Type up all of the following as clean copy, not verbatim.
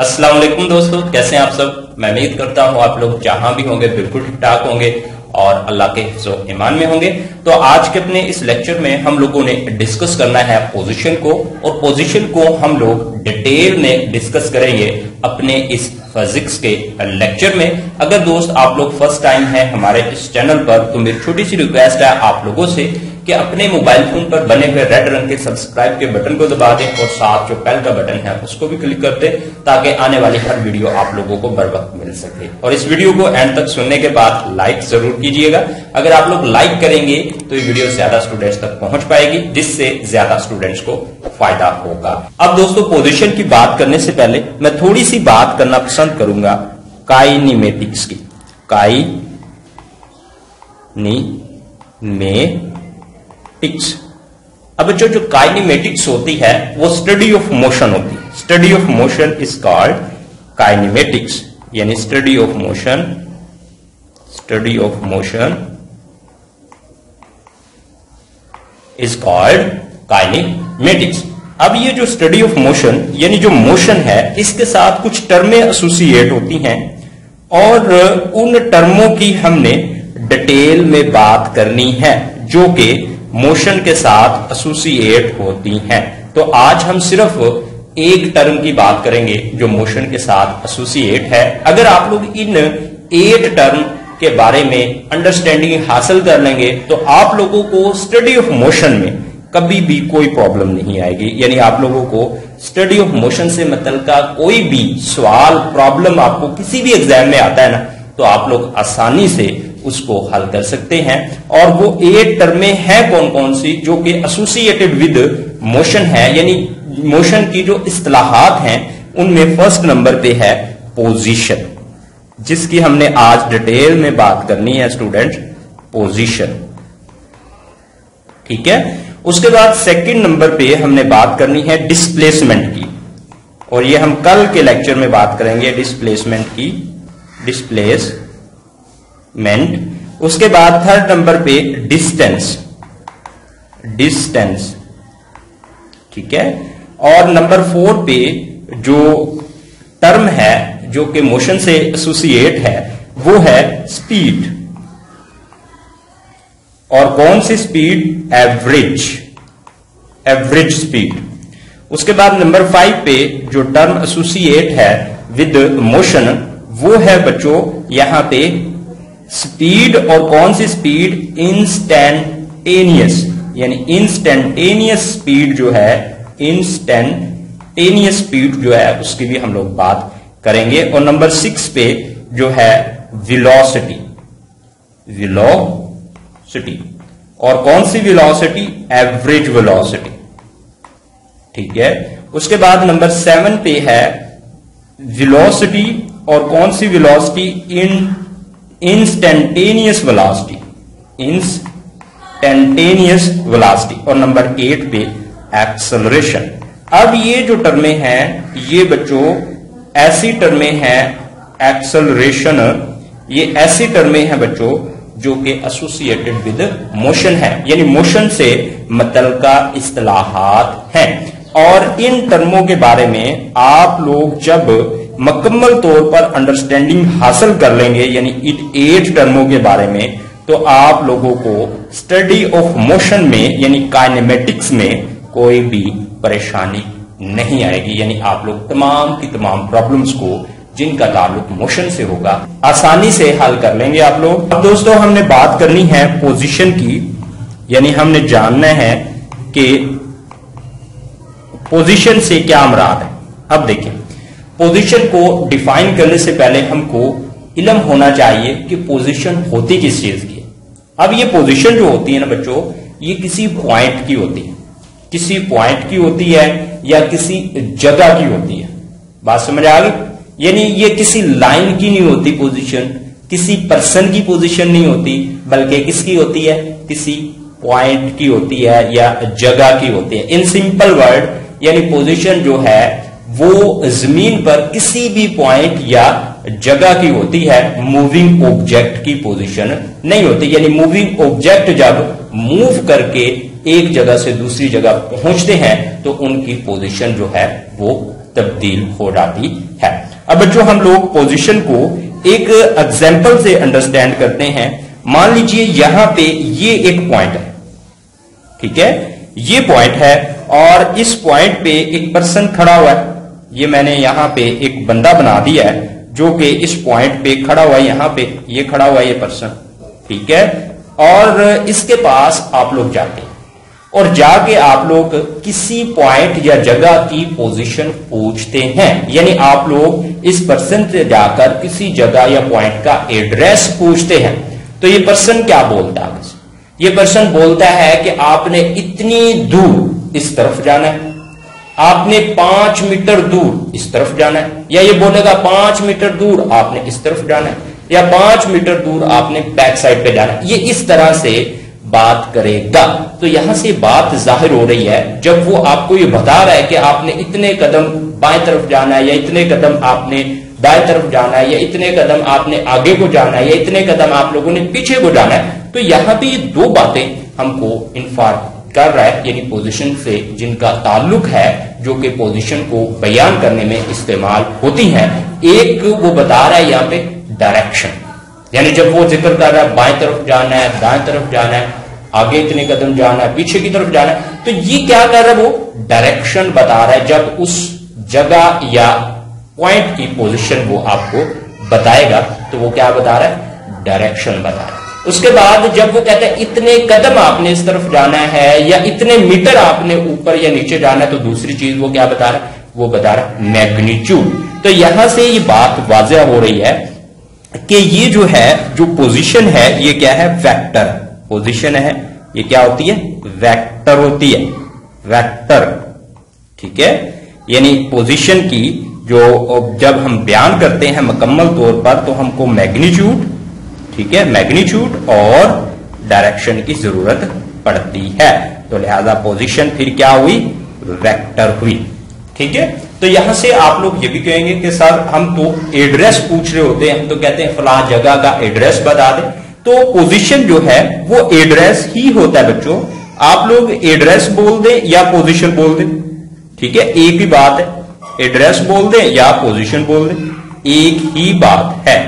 अस्सलाम वालेकुम दोस्तों, कैसे हैं आप सब। मैं उम्मीद करता हूं आप लोग जहां भी होंगे बिल्कुल ठीक ठाक होंगे और अल्लाह के हिफ्ज़ो ईमान में होंगे। तो आज के अपने इस लेक्चर में हम लोगों ने डिस्कस करना है पोजीशन को, और पोजीशन को हम लोग डिटेल में डिस्कस करेंगे अपने इस फिजिक्स के लेक्चर में। अगर दोस्त आप लोग फर्स्ट टाइम हैं हमारे इस चैनल पर, तो मेरी छोटी सी रिक्वेस्ट है आप लोगों से कि अपने मोबाइल फोन पर बने हुए रेड रंग के सब्सक्राइब के बटन को दबा दें और साथ जो बेल का बटन है उसको भी क्लिक कर दें, ताकि आने वाली हर वीडियो आप लोगों को बर वक्त मिल सके। और इस वीडियो को एंड तक सुनने के बाद लाइक जरूर कीजिएगा। अगर आप लोग लाइक करेंगे तो ये वीडियो ज्यादा स्टूडेंट्स तक पहुंच पाएगी, जिससे ज्यादा स्टूडेंट्स को फायदा होगा। अब दोस्तों, पोजीशन की बात करने से पहले मैं थोड़ी सी बात करना पसंद करूंगा काइनेमेटिक्स की। काइनेमेटिक्स। अब बच्चों, जो काइनेमेटिक्स होती है वो स्टडी ऑफ मोशन होती है। Study of motion is called kinematics, यानी study of motion. Study of motion is called kinematics. अब ये जो स्टडी ऑफ मोशन यानी जो मोशन है, इसके साथ कुछ टर्में एसोसिएट होती हैं और उन टर्मों की हमने डिटेल में बात करनी है जो कि मोशन के साथ एसोसिएट होती हैं। तो आज हम सिर्फ एक टर्म की बात करेंगे जो मोशन के साथ एसोसिएट है। अगर आप लोग इन 8 टर्म के बारे में अंडरस्टैंडिंग हासिल कर लेंगे तो आप लोगों को स्टडी ऑफ मोशन में कभी भी कोई प्रॉब्लम नहीं आएगी। यानी आप लोगों को स्टडी ऑफ मोशन से मतलब का कोई भी सवाल प्रॉब्लम आपको किसी भी एग्जाम में आता है ना, तो आप लोग आसानी से उसको हल कर सकते हैं। और वो 8 टर्में हैं कौन कौन सी जो कि एसोसिएटेड विद मोशन है, यानी मोशन की जो इस्तिलाहात हैं उनमें फर्स्ट नंबर पे है पोजीशन, जिसकी हमने आज डिटेल में बात करनी है स्टूडेंट। पोजीशन, ठीक है। उसके बाद सेकंड नंबर पे हमने बात करनी है डिस्प्लेसमेंट की, और ये हम कल के लेक्चर में बात करेंगे डिस्प्लेसमेंट की। डिस्प्लेसमेंट। उसके बाद थर्ड नंबर पे डिस्टेंस। डिस्टेंस, ठीक है। और नंबर 4 पे जो टर्म है जो कि मोशन से एसोसिएट है वो है स्पीड। और कौन सी स्पीड? Average speed. उसके बाद नंबर 5 पे जो टर्म एसोसिएट है विद मोशन वो है बच्चों यहां पे स्पीड। और कौन सी स्पीड? इंस्टैंटेनियस, यानी इंस्टैंटेनियस स्पीड जो है, इंस्टैंटेनियस स्पीड जो है उसकी भी हम लोग बात करेंगे। और नंबर 6 पे जो है वेलोसिटी। वेलोसिटी। और कौन सी वेलोसिटी? एवरेज वेलोसिटी, ठीक है। उसके बाद नंबर 7 पे है वेलोसिटी। और कौन सी velocity? Instantaneous velocity. Instantaneous velocity. और नंबर 8 पे एक्सेलरेशन। अब ये जो टर्में हैं ये बच्चों ऐसी टर्में हैं, एक्सेलरेशन, ये ऐसी टर्में हैं बच्चों जो कि एसोसिएटेड विद मोशन है, यानी मोशन से मतलब का इस्तिलाहात हैं। और इन टर्मों के बारे में आप लोग जब मुकम्मल तौर पर अंडरस्टैंडिंग हासिल कर लेंगे, यानी इन 8 टर्मों के बारे में, तो आप लोगों को स्टडी ऑफ मोशन में यानी काइनेमेटिक्स में कोई भी परेशानी नहीं आएगी। यानी आप लोग तमाम की तमाम प्रॉब्लम्स को जिनका ताल्लुक मोशन से होगा आसानी से हल कर लेंगे आप लोग। अब दोस्तों, हमने बात करनी है पोजीशन की, यानी हमने जानना है कि पोजीशन से क्या मुराद है। अब देखिए, पोजीशन को डिफाइन करने से पहले हमको इल्म होना चाहिए कि पोजीशन होती किस चीज की है। अब ये पोजीशन जो होती है ना बच्चों, ये किसी पॉइंट की होती है, किसी पॉइंट की होती है या किसी जगह की होती है। बात समझ आ गई? यानी ये किसी लाइन की नहीं होती पोजीशन, किसी पर्सन की पोजीशन नहीं होती, बल्कि किसकी होती है? किसी पॉइंट की होती है या जगह की होती है। इन सिंपल वर्ड, यानी पोजीशन जो है वो जमीन पर किसी भी पॉइंट या जगह की होती है, मूविंग ऑब्जेक्ट की पोजीशन नहीं होती। यानी मूविंग ऑब्जेक्ट जब मूव करके एक जगह से दूसरी जगह पहुंचते हैं तो उनकी पोजीशन जो है वो तब्दील हो जाती है। अब बच्चों हम लोग पोजीशन को एक एग्जाम्पल से अंडरस्टैंड करते हैं। मान लीजिए यहां पे ये एक पॉइंट है, ठीक है, ये पॉइंट है और इस पॉइंट पे एक पर्सन खड़ा हुआ है। ये मैंने यहां पे एक बंदा बना दिया है जो कि इस पॉइंट पे खड़ा हुआ है, यहां पे ये खड़ा हुआ है ये पर्सन, ठीक है। और इसके पास आप लोग जाते हैं और जाके आप लोग किसी पॉइंट या जगह की पोजीशन पूछते हैं, यानी आप लोग इस पर्सन से जाकर किसी जगह या पॉइंट का एड्रेस पूछते हैं। तो ये पर्सन क्या बोलता है? ये पर्सन बोलता है कि आपने इतनी दूर इस तरफ जाना है, आपने 5 मीटर दूर इस तरफ जाना है, या ये बोलेगा 5 मीटर दूर आपने इस तरफ जाना है, या 5 मीटर दूर आपने बैक साइड पे जाना है। ये इस तरह से बात करेगा। तो यहां से बात जाहिर हो रही है जब वो आपको ये बता रहा है कि आपने इतने कदम बाएं तरफ जाना है, या इतने कदम आपने दाएं तरफ जाना है, या इतने कदम आपने आगे को जाना है, या इतने कदम आप लोगों ने पीछे को जाना है। तो यहां पे ये दो बातें हमको इन्फॉर्म कर रहा है, यानी पोजीशन से जिनका ताल्लुक है, जो कि पोजीशन को बयान करने में इस्तेमाल होती हैं। एक वो बता रहा है यहां पे डायरेक्शन, यानी जब वो जिक्र कर रहा है बाएं तरफ जाना है, दाएं तरफ जाना है, आगे इतने कदम जाना है, पीछे की तरफ जाना है, तो ये क्या कर रहा है? वो डायरेक्शन बता रहा है। जब उस जगह या पॉइंट की पोजीशन वो आपको बताएगा तो वो क्या बता रहा है? डायरेक्शन बता रहा है। उसके बाद जब वो कहता है इतने कदम आपने इस तरफ जाना है, या इतने मीटर आपने ऊपर या नीचे जाना है, तो दूसरी चीज वो क्या बता रहा है? वो बता रहा है मैग्नीट्यूड। तो यहां से ये बात वाज़ेह हो रही है कि ये जो है, जो पोजीशन है, ये क्या है? वेक्टर पोजीशन है। ये क्या होती है? वेक्टर होती है, वेक्टर, ठीक है। यानी पोजीशन की जो जब हम बयान करते हैं मुकम्मल तौर पर, तो हमको मैग्नीट्यूड, ठीक है, मैग्नीट्यूड और डायरेक्शन की जरूरत पड़ती है। तो लिहाजा पोजीशन फिर क्या हुई? वेक्टर हुई, ठीक है। तो यहां से आप लोग ये भी कहेंगे कि सर हम तो एड्रेस पूछ रहे होते हैं, हम तो कहते हैं फलां जगह का एड्रेस बता दें। तो पोजीशन जो है वो एड्रेस ही होता है बच्चों। आप लोग एड्रेस बोल दें या पोजीशन बोल दें, ठीक है, एक ही बात है। एड्रेस बोल दें या पोजीशन बोल दें, एक ही बात है,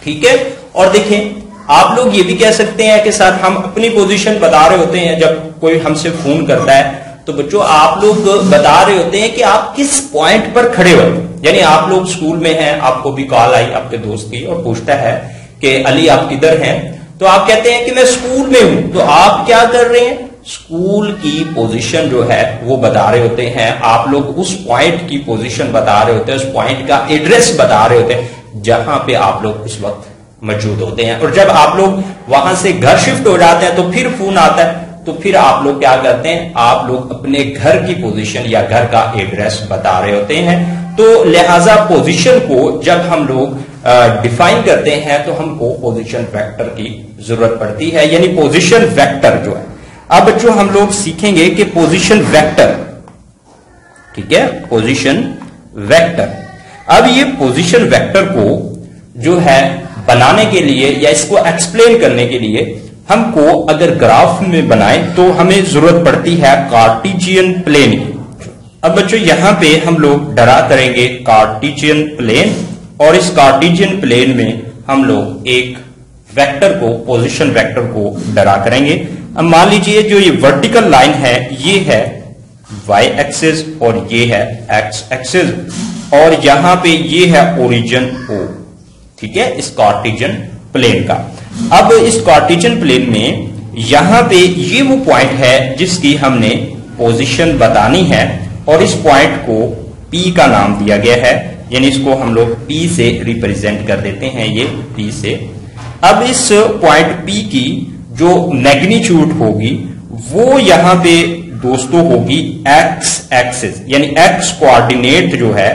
ठीक है। और देखें, आप लोग ये भी कह सकते हैं कि सर हम अपनी पोजीशन बता रहे होते हैं जब कोई हमसे फोन करता है, तो बच्चों आप लोग बता रहे होते हैं कि आप किस पॉइंट पर खड़े हो। यानी आप लोग स्कूल में हैं, आपको भी कॉल आई आपके दोस्त की और पूछता है कि अली आप किधर हैं, तो आप कहते हैं कि मैं स्कूल में हूं। तो आप क्या कर रहे हैं? स्कूल की पोजीशन जो है वो बता रहे होते हैं। आप लोग उस पॉइंट की पोजीशन बता रहे होते हैं, उस पॉइंट का एड्रेस बता रहे होते हैं जहां पे आप लोग उस वक्त मौजूद होते हैं। और जब आप लोग वहां से घर शिफ्ट हो जाते हैं तो फिर फोन आता है, तो फिर आप लोग क्या करते हैं? आप लोग अपने घर की पोजीशन या घर का एड्रेस बता रहे होते हैं। तो लिहाजा पोजीशन को जब हम लोग डिफाइन करते हैं तो हमको पोजीशन वेक्टर की जरूरत पड़ती है, यानी पोजीशन वेक्टर जो है। अब बच्चों हम लोग सीखेंगे कि पोजीशन वेक्टर, ठीक है, पोजीशन वेक्टर। अब ये पोजीशन वेक्टर को जो है बनाने के लिए या इसको एक्सप्लेन करने के लिए हमको अगर ग्राफ में बनाएं तो हमें जरूरत पड़ती है कार्टेशियन प्लेन की। अब बच्चों यहां पे हम लोग ड्रा करेंगे कार्टेशियन प्लेन, और इस कार्टेशियन प्लेन में हम लोग एक वेक्टर को, पोजीशन वेक्टर को ड्रा करेंगे। अब मान लीजिए जो ये वर्टिकल लाइन है ये है y एक्सिस और ये है x एक्सिस, और यहां पे ये है ओरिजिन O, ठीक है, इस कार्टेशियन प्लेन का। अब इस कार्टेशियन प्लेन में यहां पे ये वो पॉइंट है जिसकी हमने पोजीशन बतानी है, और इस पॉइंट को P का नाम दिया गया है, यानी इसको हम लोग P से रिप्रेजेंट कर देते हैं, ये P से। अब इस पॉइंट P की जो मैग्नीट्यूड होगी वो यहां पे दोस्तों होगी x एक्सिस, यानी x कोऑर्डिनेट जो है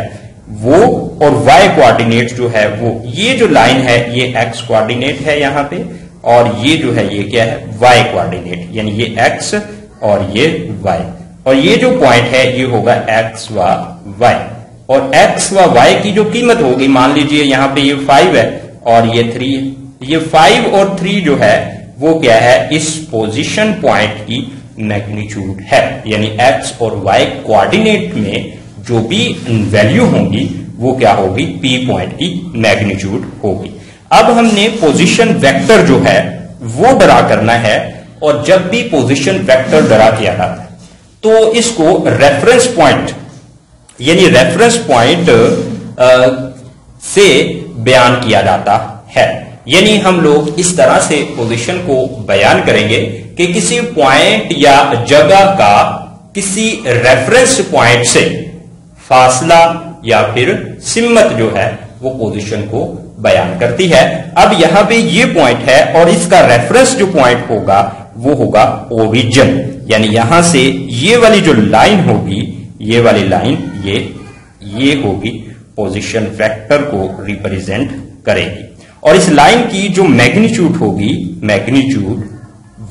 वो, और y कोऑर्डिनेट जो है वो। ये जो लाइन है ये x कोऑर्डिनेट है यहां पे, और ये जो है ये क्या है? y कोऑर्डिनेट, यानी ये x और ये y, और ये जो पॉइंट है ये होगा x व y। और x व y की जो कीमत होगी, मान लीजिए यहां पे ये 5 है और ये 3 है, ये 5 और 3 जो है वो क्या है? इस पोजीशन पॉइंट की मैग्नीट्यूड है, यानी x और y कोऑर्डिनेट में जो भी वैल्यू होंगी वो क्या होगी, P पॉइंट की मैग्नीट्यूड होगी। अब हमने पोजीशन वेक्टर जो है वो ड्रा करना है, और जब भी पोजीशन वेक्टर ड्रा किया जाता है तो इसको रेफरेंस पॉइंट यानी रेफरेंस पॉइंट से बयान किया जाता है। यानी हम लोग इस तरह से पोजीशन को बयान करेंगे कि किसी पॉइंट या जगह का किसी रेफरेंस पॉइंट से फासला या फिर सिमत जो है वो पोजीशन को बयान करती है। अब यहां पे ये पॉइंट है और इसका रेफरेंस जो पॉइंट होगा वो होगा ओरिजिन, यानी यहां से ये वाली जो लाइन होगी, ये वाली लाइन ये होगी पोजीशन वेक्टर को रिप्रेजेंट करेगी। और इस लाइन की जो मैग्नीट्यूड होगी, मैग्नीट्यूड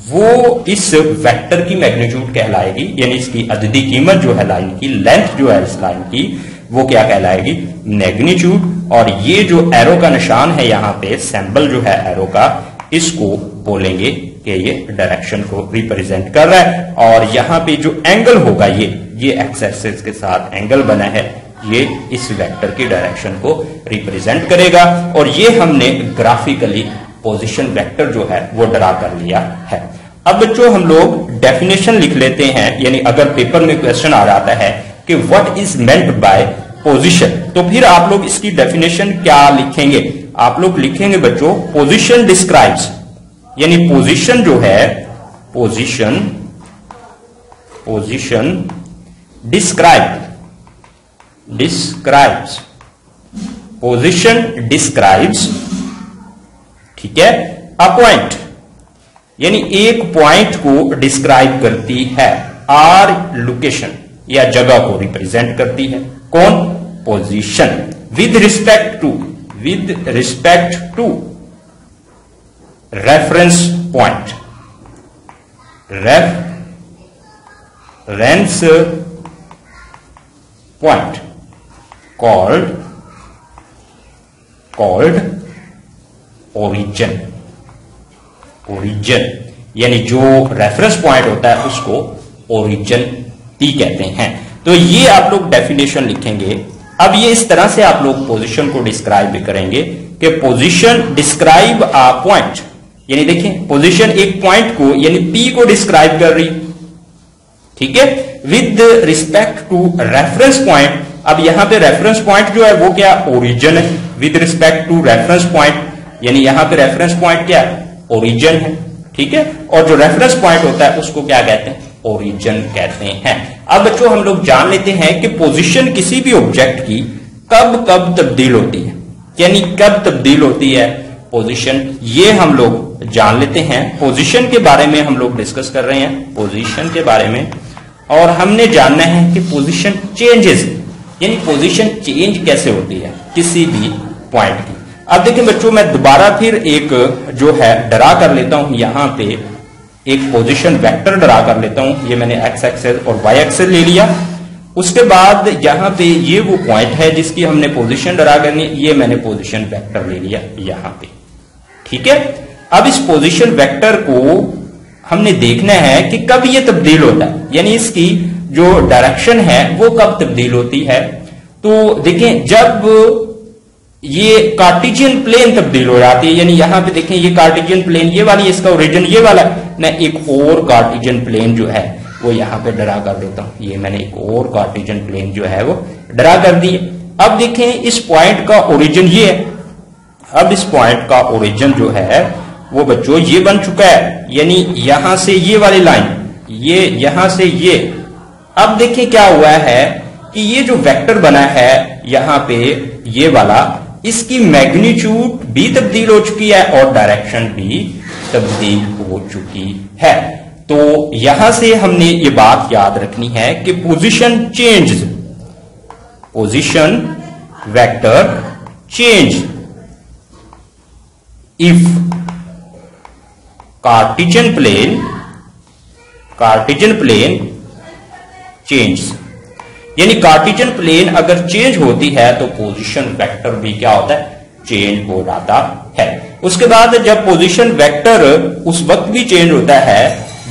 वो इस वेक्टर की मैग्नीट्यूड कहलाएगी, यानी इसकी अददी कीमत जो है लाइन की, लेंथ जो है इस लाइन की वो क्या कहलाएगी, मैग्नीट्यूड। और ये जो एरो का निशान है यहां पे, सिंबल जो है एरो का, इसको बोलेंगे कि ये डायरेक्शन को रिप्रेजेंट कर रहा है। और यहां पे जो एंगल होगा, ये एक्स एक्सिस के साथ एंगल बना है, ये इस वेक्टर की डायरेक्शन को रिप्रेजेंट करेगा। और ये हमने ग्राफिकली पोजीशन वेक्टर जो है वो ड्रा कर लिया है। अब बच्चों हम लोग डेफिनेशन लिख लेते हैं, यानी अगर पेपर में क्वेश्चन आ जाता है कि what is meant by position, तो फिर आप लोग इसकी डेफिनेशन क्या लिखेंगे, आप लोग लिखेंगे बच्चों पोजीशन डिस्क्राइब्स, यानी पोजीशन जो है, पोजीशन डिस्क्राइब्स पोजीशन डिस्क्राइब्स, ठीक है, अ पॉइंट, यानी एक पॉइंट को डिस्क्राइब करती है, आर लोकेशन या जगह को रिप्रेजेंट करती है, कौन, position, with respect to reference point, reference point called origin, यानी जो रेफरेंस पॉइंट होता है उसको ओरिजिन भी कहते हैं। तो ये आप लोग डेफिनेशन लिखेंगे। अब ये इस तरह से आप लोग पोजीशन को डिस्क्राइब भी करेंगे कि पोजीशन डिस्क्राइब अ पॉइंट, यानी देखें पोजीशन एक पॉइंट को यानी P को डिस्क्राइब कर रही, ठीक है, with respect to reference point. अब यहां पे रेफरेंस पॉइंट जो है वो क्या, ओरिजिन है, with respect to reference point, यानी यहां पे रेफरेंस पॉइंट क्या है, ओरिजिन है, ठीक है। और जो रेफरेंस पॉइंट होता है उसको क्या कहते हैं, ओरिजिन कहते हैं। अब बच्चों हम लोग जान लेते हैं कि पोजीशन किसी भी ऑब्जेक्ट की कब कब तब्दील होती है, यानी कब तब्दील होती है पोजीशन, ये हम लोग जान लेते हैं। पोजीशन के बारे में हम लोग डिस्कस कर रहे हैं, पोजीशन के बारे में, और हमने जानना है कि पोजीशन चेंजेस, यानी पोजीशन चेंज कैसे होती है किसी भी पॉइंट की। अब देखिए बच्चों मैं दोबारा फिर एक जो है ड्रा कर लेता हूं, यहां पे एक पोजीशन वेक्टर ड्रा कर लेता हूं। ये मैंने एक्स एक्सेस और वाई एक्सेस ले लिया। उसके बाद यहां पे ये वो पॉइंट है जिसकी हमने पोजीशन ड्रा करनी है, ये मैंने पोजीशन वेक्टर ले लिया यहां पे, ठीक है। अब इस पोजीशन वेक्टर को हमने देखना है कि कब ये तब्दील होता है, यानी इसकी जो डायरेक्शन है वो कब तब्दील होती है। तो देखें जब ये कार्टेशियन प्लेन तब्दील हो जाती है, यानी यहां पे देखें ये कार्टेशियन प्लेन ये वाली, इसका ओरिजिन ये वाला, मैं एक और कार्टेशियन प्लेन जो है वो यहां पे ड्रा कर देता हूं। ये मैंने एक और कार्टेशियन प्लेन जो है वो ड्रा कर दी। अब देखें इस पॉइंट का ओरिजिन ये है। अब इस पॉइंट का ओरिजिन जो है वो बच्चों ये बन चुका है, यानी यहां से ये वाली लाइन, ये यहां से ये। अब देखें क्या हुआ है कि ये जो वेक्टर बना है यहां पे ये वाला, इसकी मैग्नीट्यूड भी तब्दील हो चुकी है और डायरेक्शन भी तब्दील हो चुकी है। तो यहां से हमने ये बात याद रखनी है कि position change, position vector change if Cartesian plane change, यानी कार्टेशियन प्लेन अगर चेंज होती है तो पोजीशन वेक्टर भी क्या होता है, चेंज हो जाता है। उसके बाद जब पोजीशन वेक्टर उस वक्त भी चेंज होता है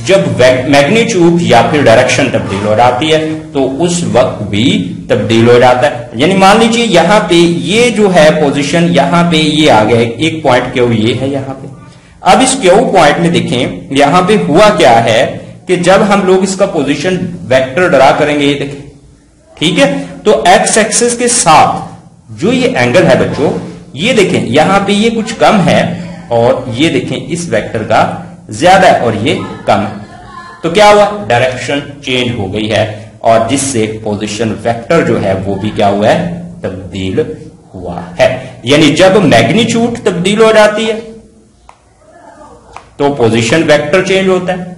जब मैग्नीट्यूड या फिर डायरेक्शन तब्दील हो जाती है तो उस वक्त भी तब्दील हो जाता है। यानी मान लीजिए यहां पे ये जो है पोजीशन, यहां पे ये आ गया एक पॉइंट क्यू ये है यहां पे। अब इस क्यू पॉइंट में देखें यहां पे हुआ क्या है कि जब हम लोग इसका पोजीशन वेक्टर ड्रा करेंगे, ये देखें, ठीक है, तो एक्स एक्सिस के साथ जो ये एंगल है बच्चों, ये देखें यहां पे ये कुछ कम है और ये देखें इस वेक्टर का ज्यादा है और ये कम है, तो क्या हुआ, डायरेक्शन चेंज हो गई है और जिससे पोजीशन वेक्टर जो है वो भी क्या हुआ है, तब्दील हुआ है। यानी जब मैग्नीट्यूड तब्दील हो जाती है तो पोजीशन वेक्टर चेंज होता है,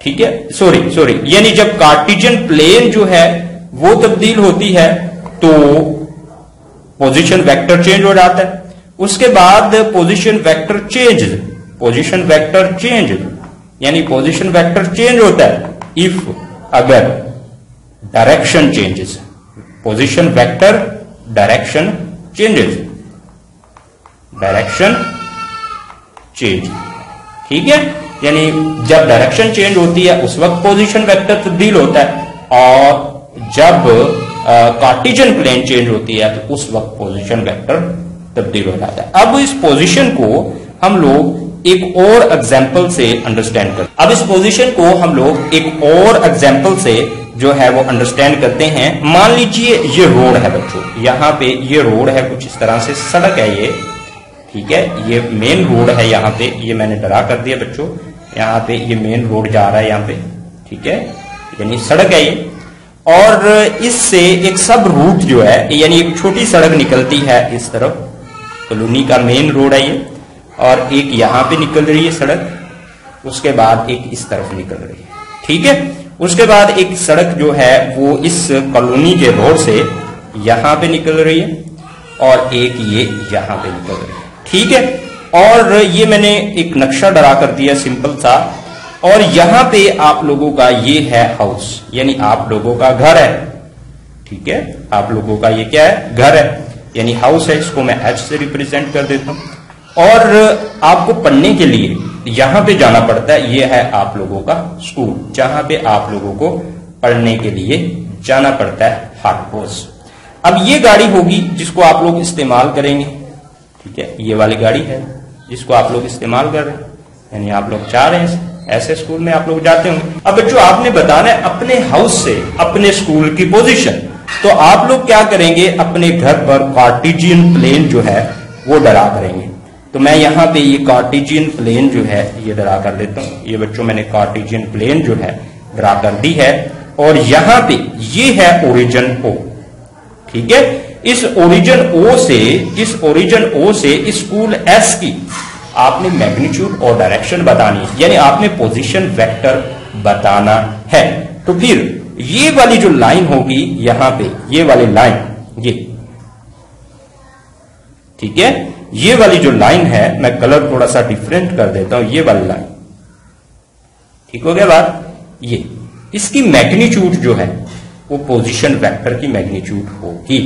ठीक है, सॉरी, यानी जब कार्टेशियन प्लेन जो है वो तब्दील होती है तो पोजीशन वेक्टर चेंज हो जाता है। उसके बाद पोजीशन वेक्टर चेंज, यानी पोजीशन वेक्टर चेंज होता है इफ अगर direction changes, position vector direction change, ठीक है, यानी जब डायरेक्शन चेंज होती है उस वक्त पोजीशन वेक्टर तब्दील होता है और जब कार्टेशियन प्लेन चेंज होती है तो उस वक्त पोजीशन वेक्टर तब्दील हो जाता है। अब इस पोजीशन को हम लोग एक और एग्जाम्पल से अंडरस्टैंड करते हैं। अब इस पोजीशन को हम लोग एक और एग्जाम्पल से जो है वो अंडरस्टैंड करते हैं। मान लीजिए ये रोड है बच्चों, यहाँ पे ये रोड है, कुछ इस तरह से सड़क है ये, ठीक है, ये मेन रोड है, यहाँ पे ये मैंने ड्रा कर दिया बच्चों, यहाँ पे ये मेन रोड जा रहा है यहाँ पे, ठीक है, यानी सड़क है ये, और इससे एक सब रूट जो है यानी एक छोटी सड़क निकलती है इस तरफ, कॉलोनी का मेन रोड है ये, और एक यहां पे निकल रही है सड़क, उसके बाद एक इस तरफ निकल रही है, ठीक है, उसके बाद एक सड़क जो है वो इस कॉलोनी के रोड से यहां पे निकल रही है और एक ये यहां पे निकल रही है, ठीक है, और ये मैंने एक नक्शा ड्रा कर दिया सिंपल सा, और यहां पे आप लोगों का ये है हाउस, यानी आप लोगों का घर है, ठीक है, आप लोगों का ये क्या है, घर है, यानी हाउस है, इसको मैं एच से रिप्रेजेंट कर देता हूं। और आपको पढ़ने के लिए यहां पे जाना पड़ता है, ये है आप लोगों का स्कूल, जहां पे आप लोगों को पढ़ने के लिए जाना पड़ता है, हाटपोस। अब ये गाड़ी होगी जिसको आप लोग इस्तेमाल करेंगे, ठीक है, ये वाली गाड़ी है जिसको आप लोग इस्तेमाल कर रहे हैं, यानी आप लोग चाह रहे हैं ऐसे स्कूल में आप लोग जाते होंगे। अब बच्चों आपने बताना है अपने हाउस से अपने स्कूल की पोजीशन, तो आप लोग क्या करेंगे, अपने घर पर कार्टेशियन प्लेन जो है वो ड्रा करेंगे। तो मैं यहाँ पे ये कार्टेशियन प्लेन जो है ये ड्रा कर देता हूँ, ये बच्चों मैंने कार्टेशियन प्लेन जो है ड्रा कर दी है, और यहाँ पे ये है ओरिजिन O, ठीक है, इस ओरिजिन O से स्कूल S की आपने मैग्नीट्यूड और डायरेक्शन बतानी है, यानी आपने पोजीशन वेक्टर बताना है। तो फिर ये वाली जो लाइन होगी यहां पे, ये वाली लाइन, ये, ठीक है, ये वाली जो लाइन है, मैं कलर थोड़ा सा डिफरेंट कर देता हूं, ये वाली लाइन, ठीक हो गया बात, ये इसकी मैग्नीट्यूड जो है वो पोजीशन वेक्टर की मैग्नीट्यूड होगी,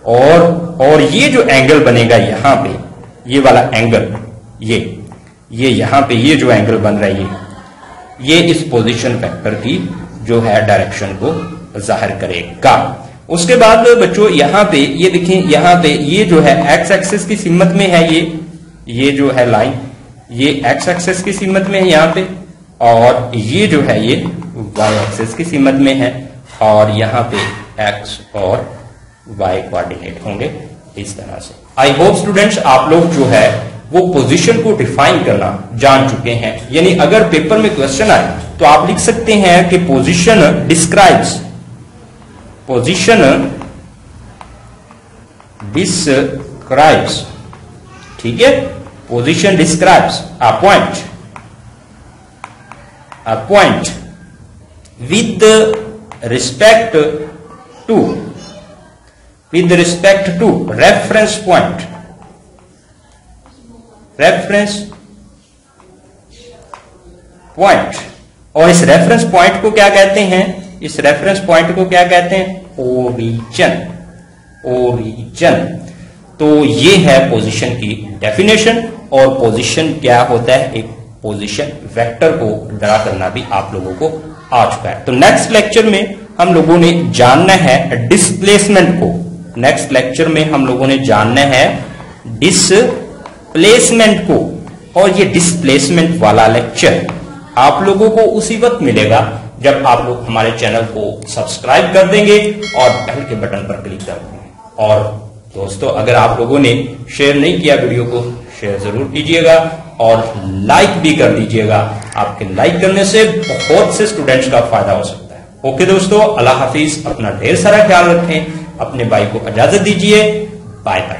और ये जो एंगल बनेगा यहां पे, ये वाला एंगल, ये यहां पे ये जो एंगल बन रहा है ये इस पोजीशन वेक्टर की जो है डायरेक्शन को जाहिर करेगा। उसके बाद बच्चों यहां पे ये देखें, यहां पे ये जो है एक्स एक्सिस की सिमत में है, ये जो है लाइन ये एक्स एक्सिस की सिमत में है यहां पे, और ये जो है ये वाई एक्सिस की सिमत में है, और यहां पे एक्स और वाई कोऑर्डिनेट होंगे इस तरह से। आई होप स्टूडेंट्स आप लोग जो है वो पोजीशन को डिफाइन करना जान चुके हैं, यानी अगर पेपर में क्वेश्चन आए तो आप लिख सकते हैं कि पोजीशन डिस्क्राइब्स ठीक है, position describes a point with respect to reference point, और इस रेफरेंस पॉइंट को क्या कहते हैं, इस रेफरेंस पॉइंट को क्या कहते हैं, ओरिजिन। तो ये है पोजीशन की डेफिनेशन, और पोजीशन क्या होता है, एक पोजीशन वेक्टर को ड्रा करना भी आप लोगों को आ चुका है। तो नेक्स्ट लेक्चर में हम लोगों ने जानना है डिस्प्लेसमेंट को। नेक्स्ट लेक्चर में हम लोगों ने जानना है डिस्प्लेसमेंट को, और ये डिस्प्लेसमेंट वाला लेक्चर आप लोगों को उसी वक्त मिलेगा जब आप लोग हमारे चैनल को सब्सक्राइब कर देंगे और बेल के बटन पर क्लिक कर देंगे। और दोस्तों, अगर आप लोगों ने शेयर नहीं किया वीडियो को, शेयर जरूर कीजिएगा और लाइक भी कर दीजिएगा। आपके लाइक करने से बहुत से स्टूडेंट्स का फायदा हो सकता है। ओके दोस्तों, अल्लाह हाफिज, अपना ढेर सारा ख्याल रखें, अपने भाई को इजाजत दीजिए, बाय बाय।